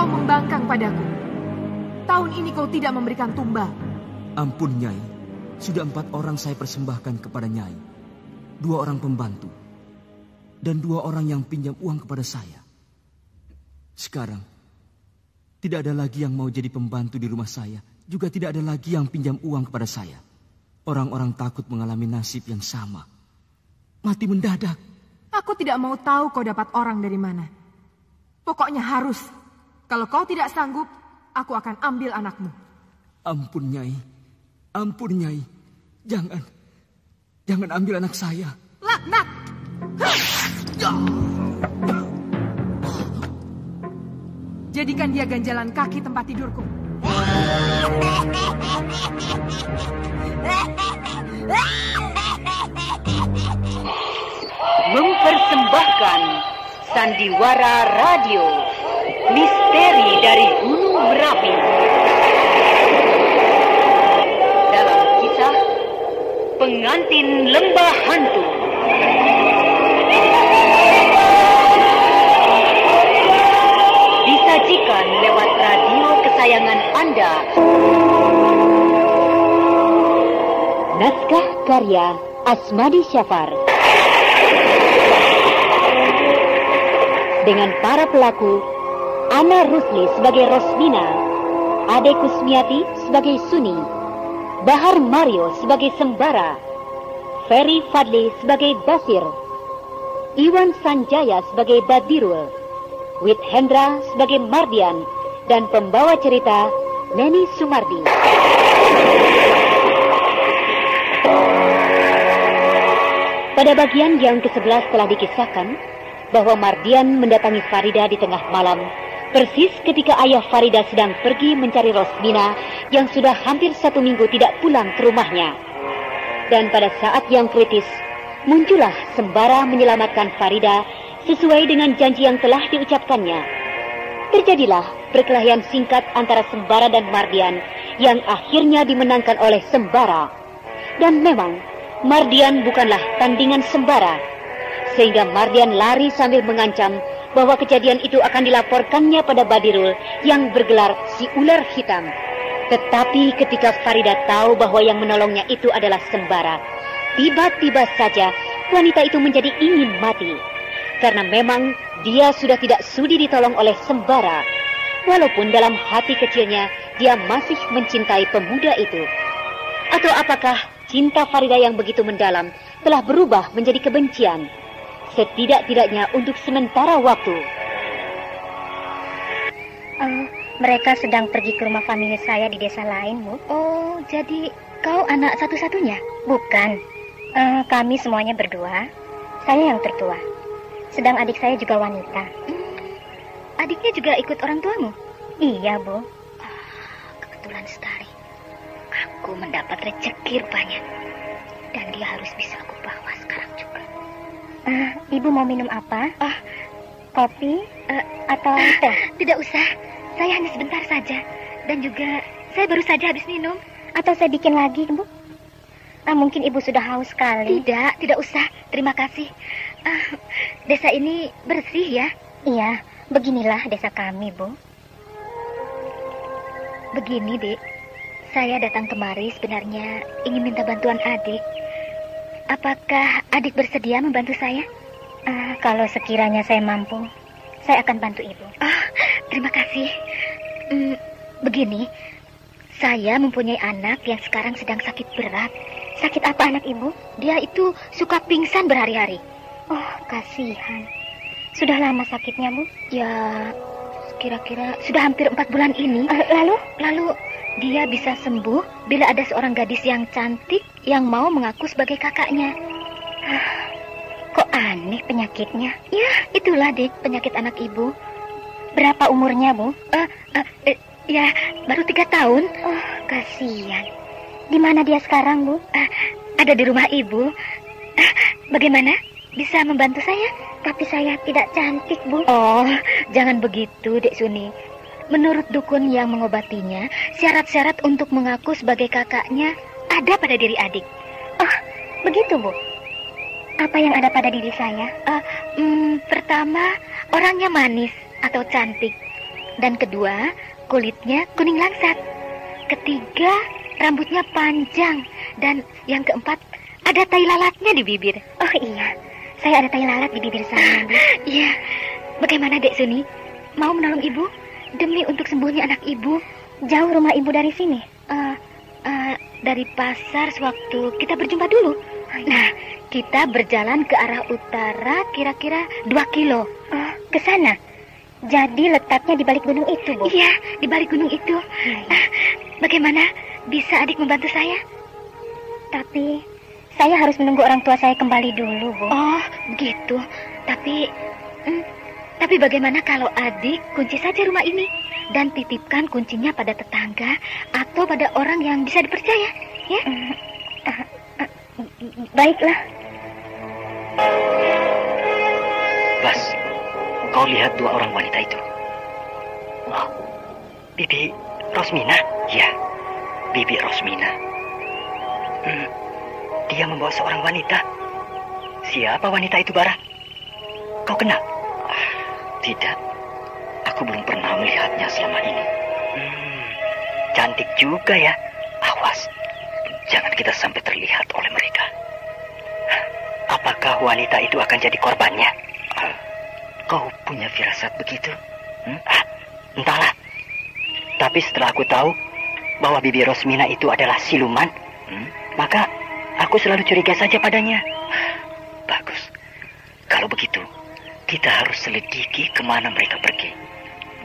kau membangkang padaku. Tahun ini kau tidak memberikan tumbal. Ampun, Nyai. Sudah 4 orang saya persembahkan kepada Nyai. 2 orang pembantu. Dan 2 orang yang pinjam uang kepada saya. Sekarang, tidak ada lagi yang mau jadi pembantu di rumah saya. Juga tidak ada lagi yang pinjam uang kepada saya. Orang-orang takut mengalami nasib yang sama. Mati mendadak. Aku tidak mau tahu kau dapat orang dari mana. Pokoknya harus. Kalau kau tidak sanggup, aku akan ambil anakmu. Ampun, Nyai. Ampun, Nyai. Jangan ambil anak saya. Laknat! Jadikan dia ganjalan kaki tempat tidurku. Mempersembahkan Sandiwara Radio, Misteri dari Gunung Merapi. Dalam kisah Pengantin Lembah Hantu. Disajikan lewat radio kesayangan Anda. Naskah karya Asmadi Syafar. Dengan para pelaku, Ana Rusli sebagai Rosmina, Ade Kusmiati sebagai Suni, Bahar Mario sebagai Sembara, Ferry Fadli sebagai Basir, Iwan Sanjaya sebagai Badirul, Wit Hendra sebagai Mardian, dan pembawa cerita Neni Sumardi. Pada bagian yang ke-11 telah dikisahkan bahwa Mardian mendatangi Farida di tengah malam, persis ketika ayah Farida sedang pergi mencari Rosmina yang sudah hampir 1 minggu tidak pulang ke rumahnya. Dan pada saat yang kritis, muncullah Sembara menyelamatkan Farida sesuai dengan janji yang telah diucapkannya. Terjadilah perkelahian singkat antara Sembara dan Mardian yang akhirnya dimenangkan oleh Sembara. Dan memang, Mardian bukanlah tandingan Sembara, sehingga Mardian lari sambil mengancam bahwa kejadian itu akan dilaporkannya pada Badirul yang bergelar si ular hitam. Tetapi ketika Farida tahu bahwa yang menolongnya itu adalah Sembara, tiba-tiba saja wanita itu menjadi ingin mati. Karena memang dia sudah tidak sudi ditolong oleh Sembara, walaupun dalam hati kecilnya dia masih mencintai pemuda itu. Atau apakah cinta Farida yang begitu mendalam telah berubah menjadi kebencian? Setidak-tidaknya untuk sementara waktu. Mereka sedang pergi ke rumah famili saya di desa lain, Bu. Oh, jadi kau anak satu-satunya? Bukan. Kami semuanya berdua. Saya yang tertua. Sedang adik saya juga wanita. Adiknya juga ikut orang tuamu? Iya, Bu. Kebetulan sekali. Aku mendapat rezeki rupanya. Dan dia harus bisa aku bawa sekarang juga. Ibu mau minum apa? Kopi atau teh? Tidak usah. Saya hanya sebentar saja. Dan juga saya baru saja habis minum. Atau saya bikin lagi, Bu? Mungkin ibu sudah haus sekali. Tidak usah. Terima kasih. Desa ini bersih ya? Iya, beginilah desa kami, Bu. Begini, Dik. Saya datang kemari sebenarnya ingin minta bantuan adik. Apakah adik bersedia membantu saya? Kalau sekiranya saya mampu, saya akan bantu ibu. Terima kasih. Begini, saya mempunyai anak yang sekarang sedang sakit berat. Sakit apa anak ibu? Dia itu suka pingsan berhari-hari. Oh, kasihan. Sudah lama sakitnya, Bu? Ya, kira-kira sudah hampir 4 bulan ini. Lalu dia bisa sembuh bila ada seorang gadis yang cantik yang mau mengaku sebagai kakaknya. Kok aneh penyakitnya? Ya, itulah, Dik, penyakit anak ibu. Berapa umurnya, Bu? Ya, baru 3 tahun. Oh, kasihan. Di mana dia sekarang, Bu? Ada di rumah ibu. Bagaimana? Bisa membantu saya? Tapi saya tidak cantik, Bu. Oh, jangan begitu, Dek Suni. Menurut dukun yang mengobatinya, syarat-syarat untuk mengaku sebagai kakaknya ada pada diri adik. Oh, begitu, Bu. Apa yang ada pada diri saya? Pertama, orangnya manis atau cantik. Dan kedua, kulitnya kuning langsat. Ketiga, rambutnya panjang. Dan yang keempat, ada tai lalatnya di bibir. Oh iya, saya ada tai lalat di bibir saya. Iya. Bagaimana Dek Suni? Mau menolong ibu? Demi untuk sembuhnya anak ibu. Jauh rumah ibu dari sini? Dari pasar sewaktu kita berjumpa dulu. Nah, kita berjalan ke arah utara kira-kira 2 kilo. Ke sana? Jadi letaknya di balik gunung itu, Bu? Iya, di balik gunung itu. Bagaimana? Bisa adik membantu saya? Tapi saya harus menunggu orang tua saya kembali dulu, Bu. Oh, begitu. Tapi bagaimana kalau adik kunci saja rumah ini dan titipkan kuncinya pada tetangga atau pada orang yang bisa dipercaya, ya? Baiklah. Bas, kau lihat 2 orang wanita itu? Oh, Bibi Rosmina? Ya, Bibi Rosmina. Dia membawa seorang wanita. Siapa wanita itu, Bara? Kau kenal? Tidak, aku belum pernah melihatnya selama ini. Cantik juga ya. Awas, jangan kita sampai terlihat oleh mereka. Apakah wanita itu akan jadi korbannya? Kau punya firasat begitu? Entahlah. Tapi setelah aku tahu bahwa Bibi Rosmina itu adalah siluman, maka aku selalu curiga saja padanya. Bagus. Kalau begitu, kita harus selidiki kemana mereka pergi.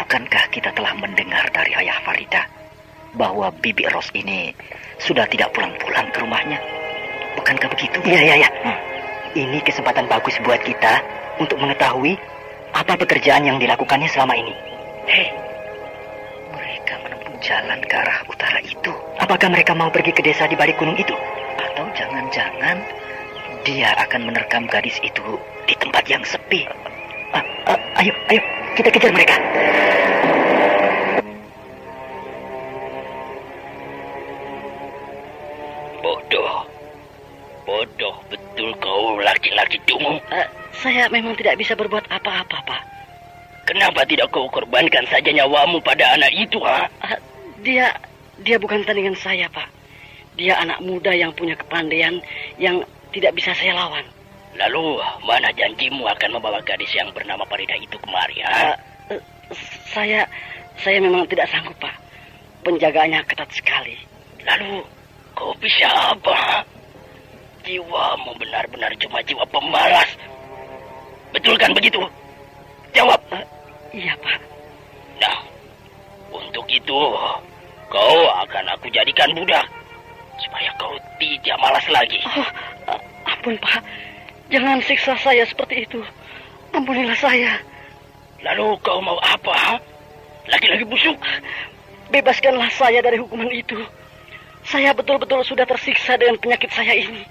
Bukankah kita telah mendengar dari ayah Farida bahwa Bibi Ros ini sudah tidak pulang-pulang ke rumahnya? Bukankah begitu? Iya. Ini kesempatan bagus buat kita untuk mengetahui apa pekerjaan yang dilakukannya selama ini. Hei, mereka menempuh jalan ke arah utara itu. Apakah mereka mau pergi ke desa di balik gunung itu? Atau jangan-jangan dia akan menerkam gadis itu di tempat yang sepi? Ayo, kita kejar mereka. Bodoh betul kau laki-laki dungu. Saya memang tidak bisa berbuat apa-apa, Pak. Kenapa tidak kau korbankan saja nyawamu pada anak itu, ha? Dia bukan tandingan saya, Pak. Dia anak muda yang punya kepandaian yang tidak bisa saya lawan. Lalu, mana janjimu akan membawa gadis yang bernama Farida itu kemari, ha? Saya memang tidak sanggup, Pak. Penjagaannya ketat sekali. Lalu, kau bisa apa? Jiwamu benar-benar cuma jiwa pemalas. Betul kan begitu? Jawab. Iya, Pak. Nah, untuk itu, kau akan aku jadikan budak. Supaya kau tidak malas lagi. Ampun, Pak. Jangan siksa saya seperti itu. Ampunilah saya. Lalu kau mau apa? Laki-laki busuk? Bebaskanlah saya dari hukuman itu. Saya betul-betul sudah tersiksa dengan penyakit saya ini.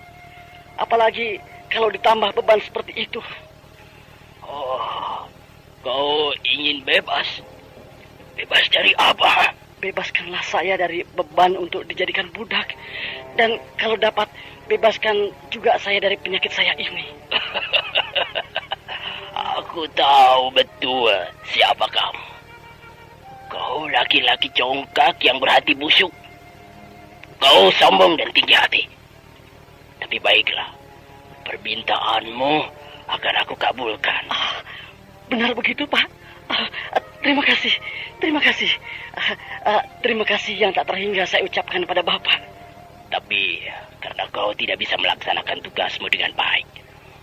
Apalagi kalau ditambah beban seperti itu. Oh, kau ingin bebas? Bebas dari apa? Bebaskanlah saya dari beban untuk dijadikan budak. Dan kalau dapat, bebaskan juga saya dari penyakit saya ini. Aku tahu betul siapa kamu. Kau laki-laki congkak yang berhati busuk. Kau sombong dan tinggi hati. Tapi baiklah, permintaanmu akan aku kabulkan. Benar begitu, Pak? Terima kasih. Terima kasih yang tak terhingga saya ucapkan pada Bapak. Tapi karena kau tidak bisa melaksanakan tugasmu dengan baik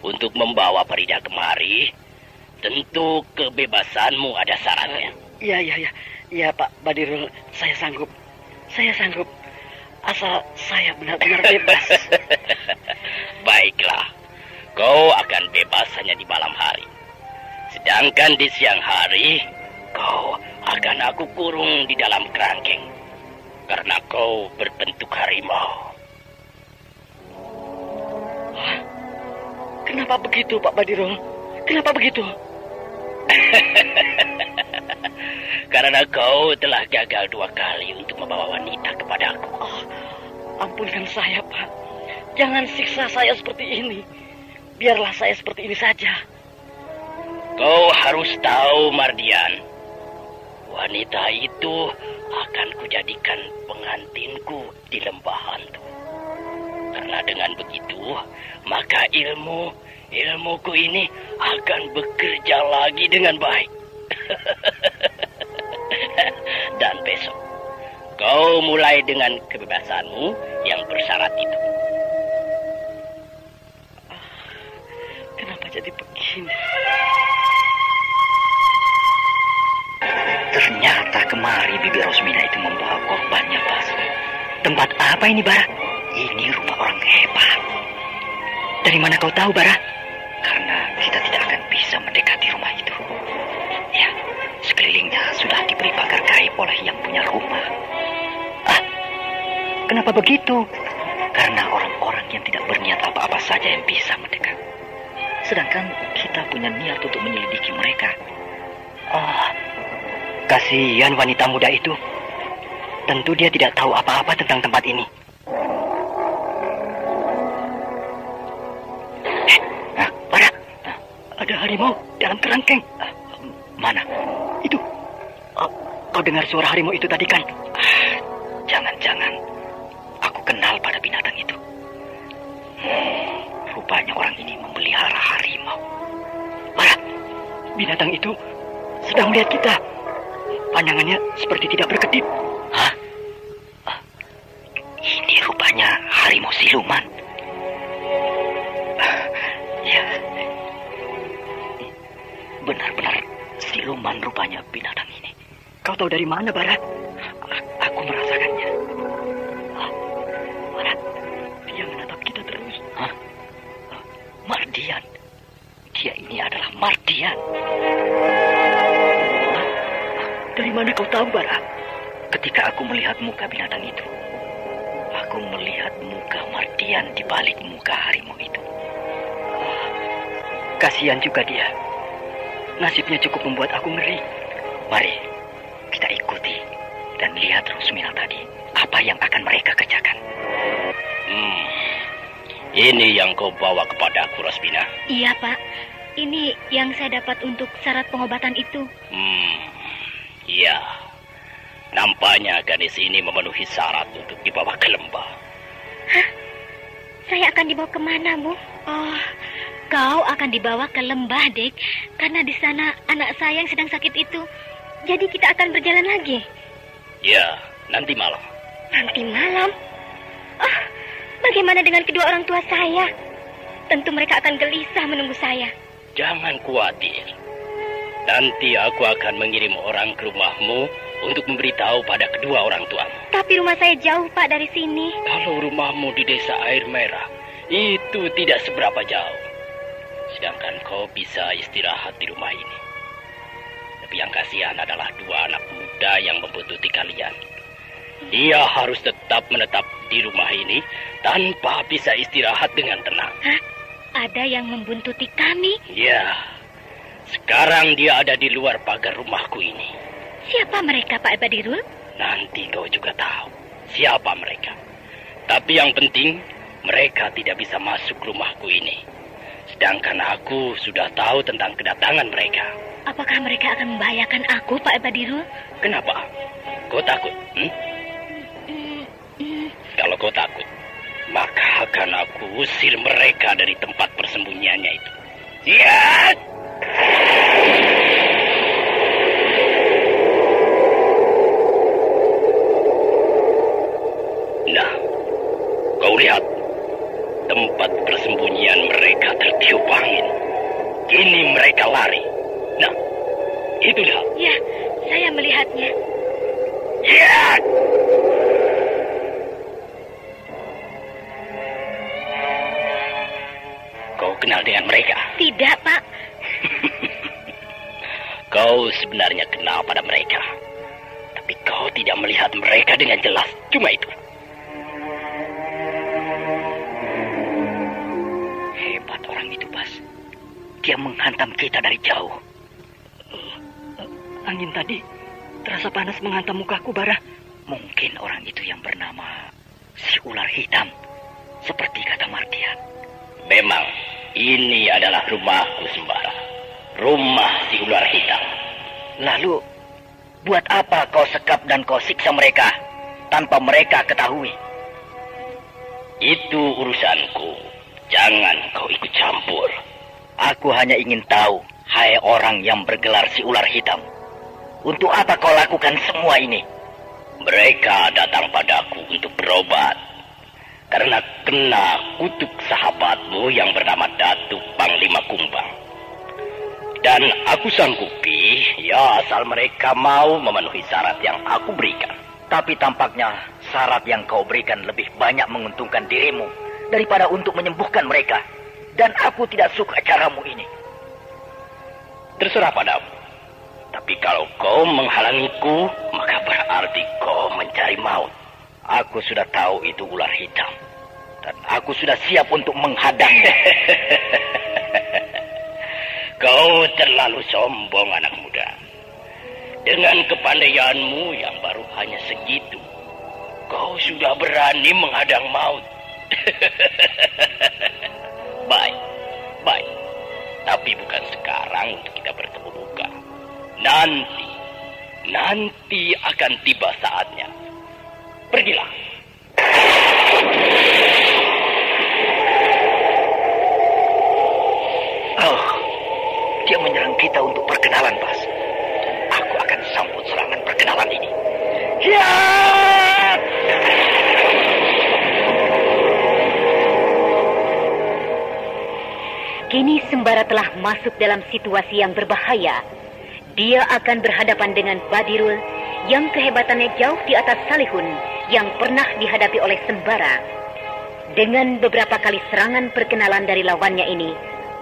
untuk membawa Farida kemari, tentu kebebasanmu ada syaratnya. Iya, Pak Badirul, saya sanggup. Asal saya benar-benar bebas. Baiklah, kau akan bebas hanya di malam hari. Sedangkan di siang hari, kau akan aku kurung di dalam kerangkeng. Karena kau berbentuk harimau. Kenapa begitu, Pak Badirul? Kenapa begitu? Karena kau telah gagal 2 kali untuk membawa wanita kepadaku. Ampunkan saya, Pak. Jangan siksa saya seperti ini. Biarlah saya seperti ini saja. Kau harus tahu, Mardian. Wanita itu akan kujadikan pengantinku di lembah hantu. Karena dengan begitu, maka ilmuku ini akan bekerja lagi dengan baik. Dan besok, kau mulai dengan kebebasanmu yang bersyarat itu. Kenapa jadi begini? Ternyata kemari Bibi Rosmina itu membawa korbannya, Bas. Tempat apa ini, Bara? Ini rumah orang hebat. Dari mana kau tahu, Bara? Karena kita tidak akan bisa mendekati rumah itu. Ya, sekelilingnya sudah diberi pagar gaib oleh yang punya rumah. Kenapa begitu? Karena orang-orang yang tidak berniat apa-apa saja yang bisa mendekat. Sedangkan kita punya niat untuk menyelidiki mereka. Kasihan wanita muda itu. Tentu dia tidak tahu apa-apa tentang tempat ini. Bara, ada harimau dalam kerangkeng. Mana? Itu. Kau dengar suara harimau itu tadi kan? Jangan-jangan aku kenal pada binatang itu. Rupanya orang ini memelihara harimau. Bara, binatang itu sedang melihat kita. Pandangannya seperti tidak berkedip. Hah? Ini rupanya harimau siluman. Ya. Benar-benar siluman rupanya binatang ini. Kau tahu dari mana, Bara? Aku merasakannya. Bara, dia menatap kita terus. Mardian. Dia ini adalah Mardian. Dari mana kau tahu, Bara? Ketika aku melihat muka binatang itu, aku melihat muka Mardian di balik muka harimau itu. Kasihan juga dia. Nasibnya cukup membuat aku ngeri. Mari, kita ikuti dan lihat Rosmina tadi. Apa yang akan mereka kerjakan? Ini yang kau bawa kepada aku, Rosmina? Iya, Pak. Ini yang saya dapat untuk syarat pengobatan itu. Iya. Nampaknya gadis ini memenuhi syarat untuk dibawa ke lembah. Hah? Saya akan dibawa kemana, Bu? Oh, kau akan dibawa ke lembah, Dek. Karena di sana anak saya yang sedang sakit itu. Jadi kita akan berjalan lagi. Ya, nanti malam. Nanti malam? Oh, bagaimana dengan kedua orang tua saya? Tentu mereka akan gelisah menunggu saya. Jangan khawatir. Nanti aku akan mengirim orang ke rumahmu untuk memberitahu pada kedua orang tuamu. Tapi rumah saya jauh, Pak, dari sini. Kalau rumahmu di desa Air Merah, itu tidak seberapa jauh. Sedangkan kau bisa istirahat di rumah ini. Tapi yang kasihan adalah dua anak muda yang membuntuti kalian. Dia harus tetap menetap di rumah ini tanpa bisa istirahat dengan tenang. Hah? Ada yang membuntuti kami? Ya. Sekarang dia ada di luar pagar rumahku ini. Siapa mereka, Pak Badirul? Nanti kau juga tahu siapa mereka. Tapi yang penting, mereka tidak bisa masuk rumahku ini. Sedangkan aku sudah tahu tentang kedatangan mereka. Apakah mereka akan membahayakan aku, Pak Badirul? Kenapa? Kau takut? Kalau kau takut, maka akan aku usir mereka dari tempat persembunyiannya itu. Lihat! Nah, kau lihat. Tempat persembunyian mereka tertiup angin. Kini mereka lari. Nah, itu lihat. Ya, saya melihatnya. Lihat! Kau kenal dengan mereka? Tidak, Pak. Kau sebenarnya kenal pada mereka. Tapi kau tidak melihat mereka dengan jelas. Cuma itu. Hebat orang itu, Bas. Dia menghantam kita dari jauh. Angin tadi terasa panas menghantam mukaku, Bara. Mungkin orang itu yang bernama si ular hitam. Seperti kata Mardian. Memang, ini adalah rumahku, Sembara. Rumah si ular hitam. Lalu, Buat apa kau sekap dan kau siksa mereka tanpa mereka ketahui? Itu urusanku. Jangan kau ikut campur. Aku hanya ingin tahu, hai orang yang bergelar si ular hitam. Untuk apa kau lakukan semua ini? Mereka datang padaku untuk berobat. Karena kena kutuk sahabatmu yang bernama Datuk Panglima Kumbang. Dan aku sanggupi, ya asal mereka mau memenuhi syarat yang aku berikan. Tapi tampaknya syarat yang kau berikan lebih banyak menguntungkan dirimu daripada untuk menyembuhkan mereka. Dan aku tidak suka caramu ini. Terserah padamu. Tapi kalau kau menghalangiku, maka berarti kau mencari maut. Aku sudah tahu itu ular hitam. Dan aku sudah siap untuk menghadangnya. Kau terlalu sombong, anak muda. Dengan kepandaianmu yang baru hanya segitu, kau sudah berani menghadang maut. Baik, baik. Tapi bukan sekarang untuk kita bertemu muka. Nanti akan tiba saatnya. Pergilah. Oh, dia menyerang kita untuk perkenalan, Bas. Aku akan sambut serangan perkenalan ini. Ya! Kini Sembara telah masuk dalam situasi yang berbahaya. Dia akan berhadapan dengan Badirul yang kehebatannya jauh di atas Salihun yang pernah dihadapi oleh Sembara. Dengan beberapa kali serangan perkenalan dari lawannya ini,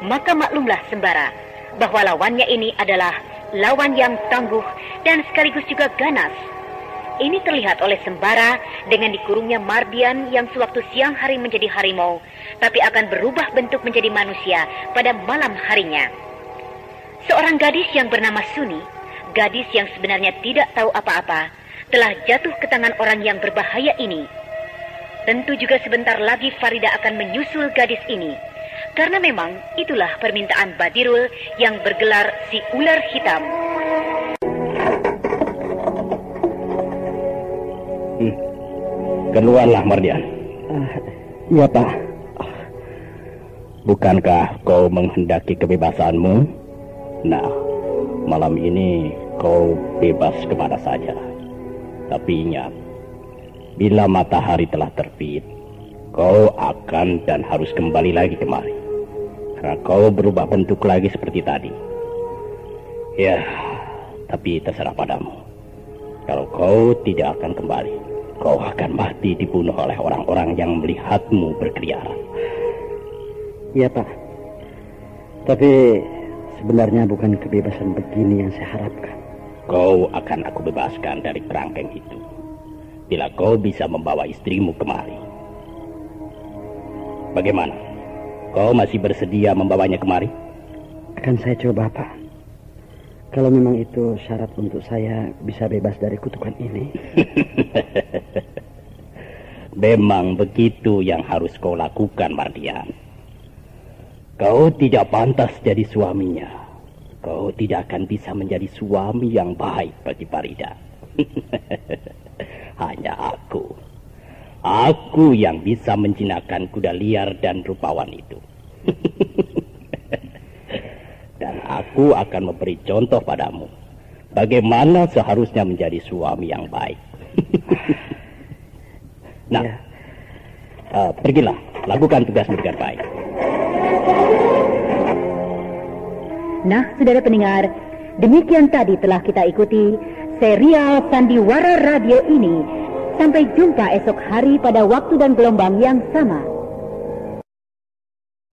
maka maklumlah Sembara bahwa lawannya ini adalah lawan yang tangguh dan sekaligus juga ganas. Ini terlihat oleh Sembara dengan dikurungnya Mardian yang sewaktu siang hari menjadi harimau, tapi akan berubah bentuk menjadi manusia pada malam harinya. Seorang gadis yang bernama Suni, gadis yang sebenarnya tidak tahu apa-apa, telah jatuh ke tangan orang yang berbahaya ini. Tentu juga sebentar lagi Farida akan menyusul gadis ini, karena memang itulah permintaan Badirul yang bergelar si ular hitam. Keluarlah, Mardian. Iya, Pak. Bukankah kau menghendaki kebebasanmu? Nah, malam ini kau bebas kemana saja. Tapi ingat, bila matahari telah terbit, kau akan dan harus kembali lagi kemari. Karena kau berubah bentuk lagi seperti tadi. Ya, tapi terserah padamu. Kalau kau tidak akan kembali, kau akan mati dibunuh oleh orang-orang yang melihatmu berkeliaran. Iya, Pak. Tapi sebenarnya bukan kebebasan begini yang saya harapkan. Kau akan aku bebaskan dari kerangkeng itu bila kau bisa membawa istrimu kemari. Bagaimana? Kau masih bersedia membawanya kemari? Akan saya coba, Pak. Kalau memang itu syarat untuk saya bisa bebas dari kutukan ini. Memang begitu yang harus kau lakukan, Mardian. Kau tidak pantas jadi suaminya. Kau tidak akan bisa menjadi suami yang baik bagi Farida. Hanya aku yang bisa menjinakkan kuda liar dan rupawan itu. Dan aku akan memberi contoh padamu bagaimana seharusnya menjadi suami yang baik. Nah, pergilah, lakukan tugasmu dengan baik. Nah, saudara pendengar, demikian tadi telah kita ikuti serial Sandiwara Radio ini. Sampai jumpa esok hari pada waktu dan gelombang yang sama.